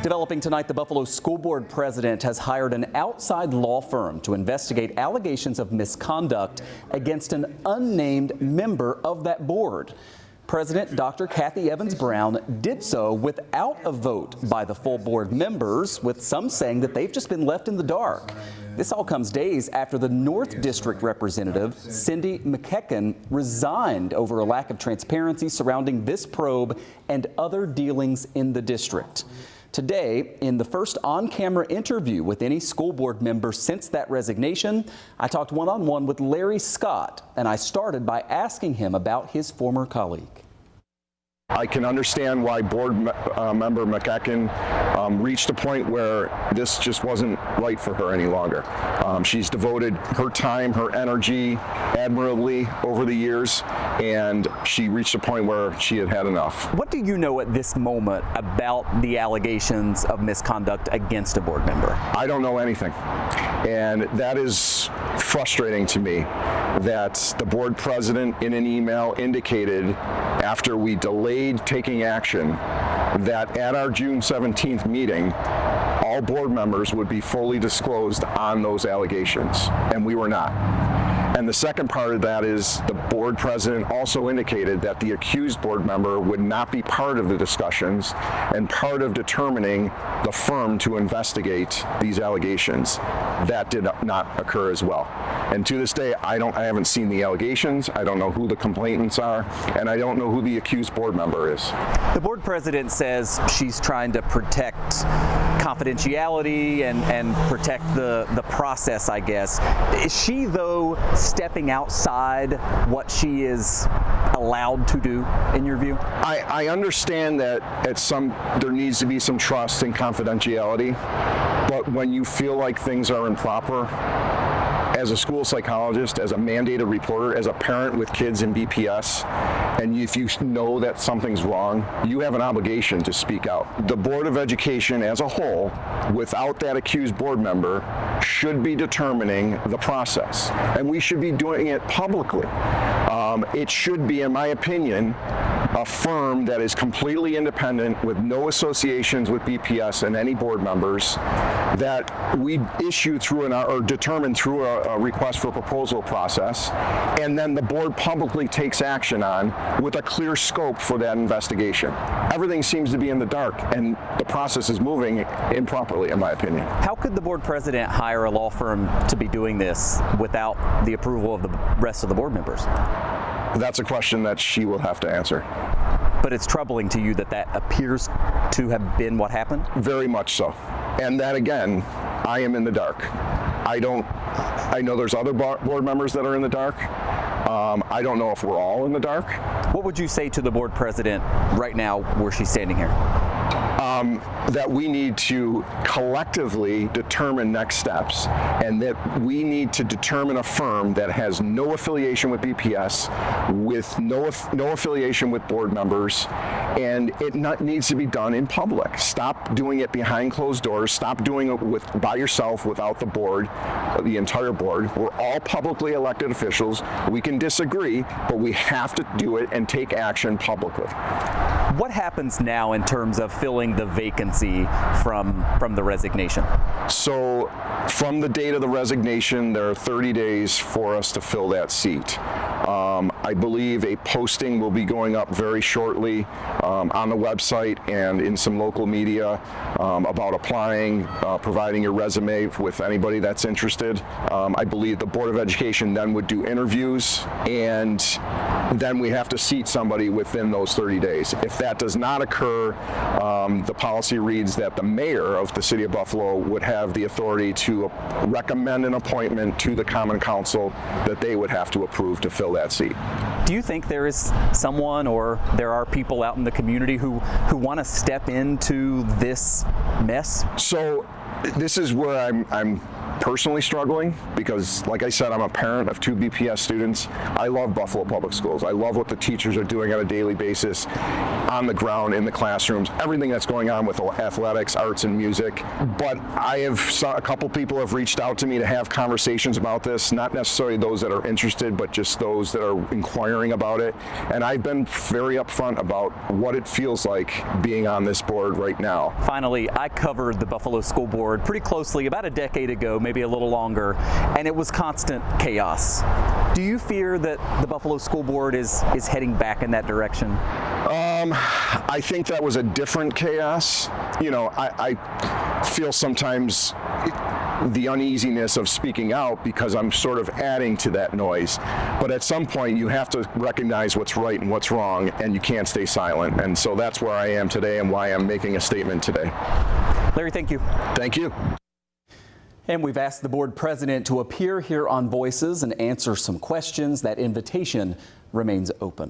Developing tonight, the Buffalo School Board president has hired an outside law firm to investigate allegations of misconduct against an unnamed member of that board. President Dr. Kathy Evans Brown did so without a vote by the full board members, with some saying that they've just been left in the dark. This all comes days after the North District representative, Cindy McKecken, resigned over a lack of transparency surrounding this probe and other dealings in the district. Today, in the first on-camera interview with any school board member since that resignation, I talked one-on-one with Larry Scott, and I started by asking him about his former colleague. I can understand why board member McKecken reached a point where this just wasn't right for her any longer. She's devoted her time, her energy admirably over the years, and she reached a point where she had had enough. What do you know at this moment about the allegations of misconduct against a board member? I don't know anything, and that is frustrating to me that the board president in an email indicated after we delayed taking action that at our June 17th meeting, all board members would be fully disclosed on those allegations, and we were not. And the second part of that is the board president also indicated that the accused board member would not be part of the discussions and part of determining the firm to investigate these allegations. That did not occur as well. And to this day, I haven't seen the allegations, I don't know who the complainants are, and I don't know who the accused board member is. The board president says she's trying to protect confidentiality and protect the process, I guess. Is she, though, stepping outside what she is allowed to do, in your view? I understand that there needs to be some trust and confidentiality, but when you feel like things are improper, as a school psychologist, as a mandated reporter, as a parent with kids in BPS, and if you know that something's wrong, you have an obligation to speak out. The Board of Education as a whole, without that accused board member, should be determining the process, and we should be doing it publicly. It should be, in my opinion, a firm that is completely independent with no associations with BPS and any board members that we issue through or determine through a request for proposal process, and then the board publicly takes action on with a clear scope for that investigation. Everything seems to be in the dark, and the process is moving improperly, in my opinion. How could the board president hire a law firm to be doing this without the approval of the rest of the board members? That's a question that she will have to answer. But it's troubling to you that appears to have been what happened? Very much so. And that, again, I am in the dark. I know there's other board members that are in the dark. I don't know if we're all in the dark. What would you say to the board president right now where she's standing here? That we need to collectively determine next steps, and that we need to determine a firm that has no affiliation with BPS, with no affiliation with board members, and it needs to be done in public. Stop doing it behind closed doors. Stop doing it by yourself without the board, the entire board. We're all publicly elected officials. We can disagree, but we have to do it and take action publicly. What happens now in terms of filling the vacancy from the resignation? So from the date of the resignation, there are 30 days for us to fill that seat. I believe a posting will be going up very shortly on the website and in some local media about applying, providing your resume with anybody that's interested. I believe the Board of Education then would do interviews, and then we have to seat somebody within those 30 days. If that does not occur, the policy reads that the mayor of the city of Buffalo would have the authority to recommend an appointment to the Common Council that they would have to approve to fill that seat. Do you think there is someone, or there are people out in the community who want to step into this mess? So this is where I'm personally struggling because, like I said, I'm a parent of 2 BPS students. I love Buffalo Public Schools. I love what the teachers are doing on a daily basis, on the ground, in the classrooms, everything that's going on with athletics, arts, and music. But a couple people have reached out to me to have conversations about this, not necessarily those that are interested, but just those that are inquiring about it. And I've been very upfront about what it feels like being on this board right now. Finally, I covered the Buffalo School Board pretty closely about a decade ago, maybe a little longer, and it was constant chaos. Do you fear that the Buffalo School Board is heading back in that direction? I think that was a different chaos. You know, I feel sometimes the uneasiness of speaking out because I'm sort of adding to that noise. But at some point, you have to recognize what's right and what's wrong, and you can't stay silent. And so that's where I am today and why I'm making a statement today. Larry, thank you. Thank you. And we've asked the board president to appear here on Voices and answer some questions. That invitation remains open.